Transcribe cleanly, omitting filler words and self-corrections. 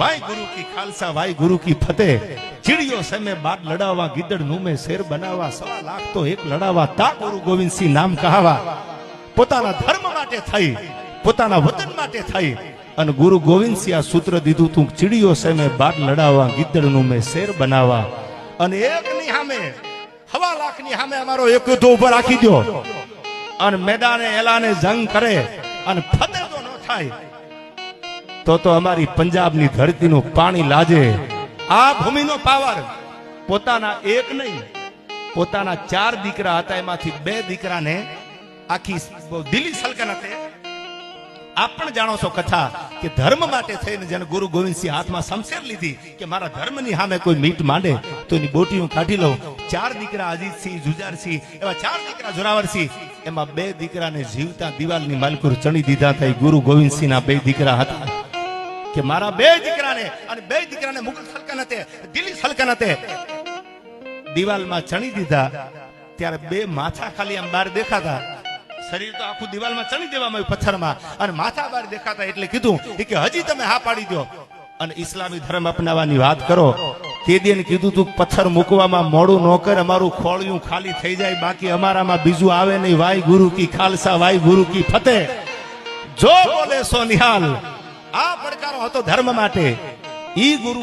Y गुरु की Khalsa Y गुरु की फतेह। चिड़ियों से में बात लड़ावा गिदड़ नु में शेर बनावा 1.25 लाख तो एक लड़ावा ता गुरु गोविंद सिंह नाम कहावा। પોતાના ધર્મ માટે થઈ પોતાના વતન માટે થઈ અને ગુરુ ગોવિંદ સિંહ આ સૂત્ર દીધું તું ચીડીઓ સામે બાર લડાવા ગિદ્દડનું મેં શેર બનાવા અને એકની સામે 1.25 લાખની સામે અમારો એક તો ઉભો રાખી દો અને મેદાને એલાને જંગ કરે અને ફતેહ તો ન થાય તો અમારી પંજાબની ધરતીનું પાણી લાજે। આ ભૂમિનો પાવર પોતાના એક નહીં પોતાના 4 દીકરા હતા એમાંથી 2 દીકરાને આખી દિલ્હી સલ્તનતે આપ પણ જાણો છો કથા કે ધર્મ માટે થઈને જેને ગુરુ ગોવિંદ સિંહ હાથમાં શમશેર લીધી કે મારા ધર્મની સામે કોઈ મીટ માંડે તો એની બોટી હું કાઢી લઉં। 4 દીકરા અજીતસિંહ જુજારસિંહ એવા 4 દીકરા જોરાવરસિંહ એમાં 2 દીકરાને જીવતા દિવાલની માલકુર ચણી દીધા હતા। ગુરુ ગોવિંદ સિંહના 2 દીકરા હતા કે મારા 2 દીકરાને અને 2 દીકરાને મુગલ સલ્તનતે દિલ્હી સલ્તનતે દિવાલમાં ચણી દીધા। ત્યારે 2 માથા ખાલી આમ બહાર દેખાતા શરીર તો આખું દિવાલમાં ચણી દેવામાં આવ્યું પથ્થરમાં અને માથા બહાર દેખાતા એટલે કીધું કે હજી તમે હા પાડી દો અને ઇસ્લામી ધર્મ અપનાવવાની વાત કરો। તે દીને કીધું તું પથ્થર મૂકવામાં મોડું ન કર અમારું ખોળિયું ખાલી થઈ જાય બાકી અમારામાં બીજું આવે નહીં। વાય ગુરુ કી ખાલસા વાય ગુરુ કી ફતેહ જો બોલે સો નિહાલ। આ પડકારો હતો ધર્મ માટે ઈ ગુરુ